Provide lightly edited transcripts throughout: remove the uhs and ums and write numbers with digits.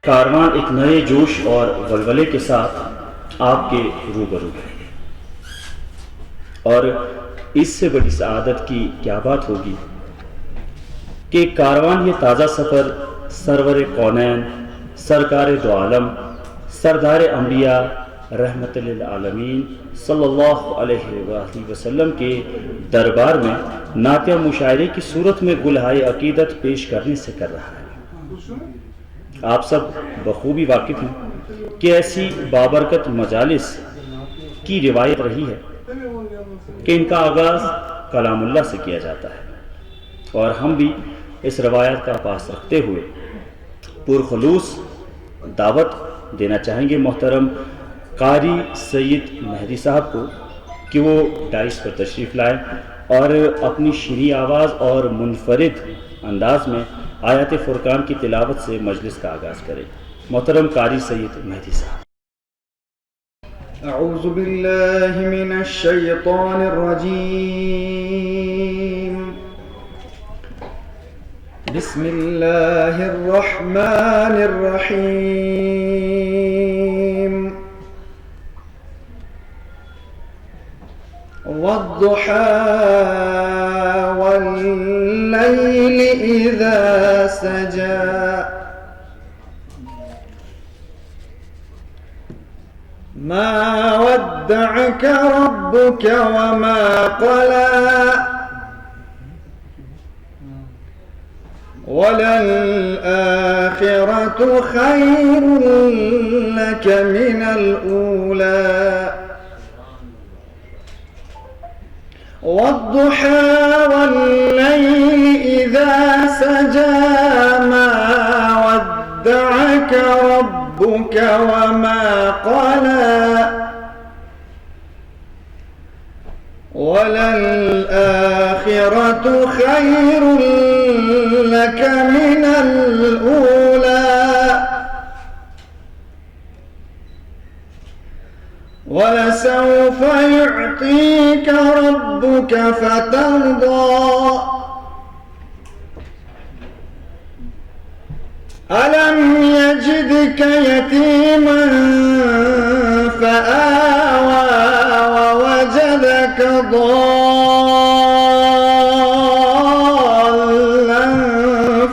कारवान एक नए जोश और वलवले के साथ आपके रूबरू है, और इससे बड़ी सआदत की क्या बात होगी कि कारवान ये ताज़ा सफ़र सरवर कौनैन, सरकार दो आलम, सरदार अंबिया रहमतुल आलमीन सल्लल्लाहु अलैहि वसल्लम के दरबार में नात्या मुशायरे की सूरत में गुलहाए अकीदत पेश करने से कर रहा है। आप सब बखूबी वाकिफ़ हैं कि ऐसी बाबरकत मजालिस की रिवायत रही है कि इनका आगाज़ कलामुल्लाह से किया जाता है, और हम भी इस रवायत का पास रखते हुए पुरखलूस दावत देना चाहेंगे मोहतरम कारी सैयद मेहदी साहब को कि वो डाइस पर तशरीफ़ लाएँ और अपनी शीरी आवाज़ और मुनफरिद अंदाज में आयत फुरकान की तिलावत से मजलिस का आगाज़ करें। मोहतरम कारी सैयद मेहदी साहब। अऊज़ु बिल्लाहि मिनश शैतानिर रजीम, बिस्मिल्लाहिर रहमानिर रहीम, वद्दुहा वल्लैलि इज़ा सजा, मा वद्दअक रब्बुक वमा क़ला, वलल आखिरतु खैरुन लक मिनल ऊला, वद्दुहा वल्लैलि इज़ा सजा, मा वद्दअक रब्बुक वमा क़ला, वलल आखिरतु खैरुन लक मिनल ऊला, वलसौफ युअतीक रब्बुक फतर्दा, अलम यजिदक यतीमन फआवा, ववजदक ضالًا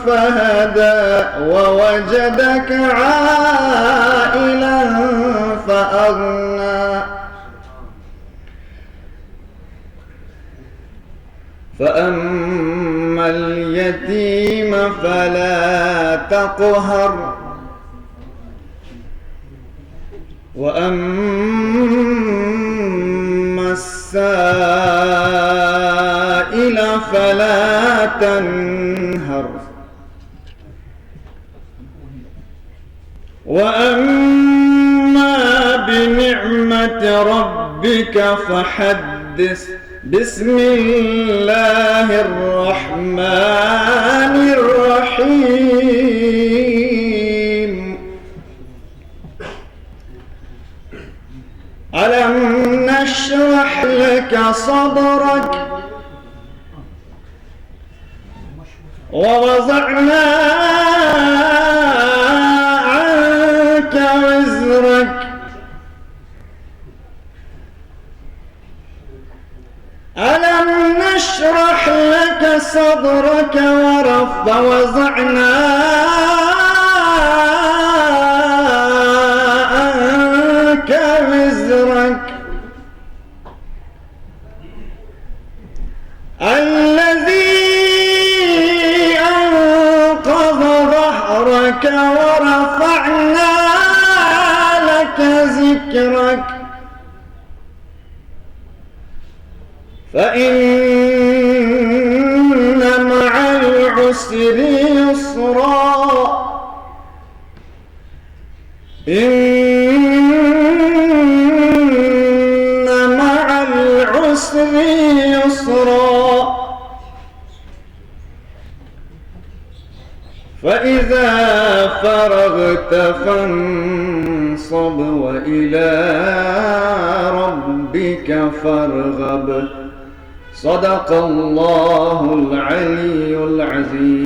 فهدى, ववजदक आइलन फअग्ना, فأما اليتيم فلا تقهر, وأما السائل فلا تنهر, وأما بنعمة ربك فحدث. بسم الله الرحمن الرحيم، ألم نشرح لك صدرك، ووضعنا عنك وزرك، ألم نشرح لك صدرك ووضعنا عنك وزرك، الذي أنقض ظهرك ورفعنا لك ذكرك، فإن مع العسر يسرا، إن مع العسر يسرا، فإذا فرغت فانصب وإلى ربك فارغب. صدق الله العلي العظيم.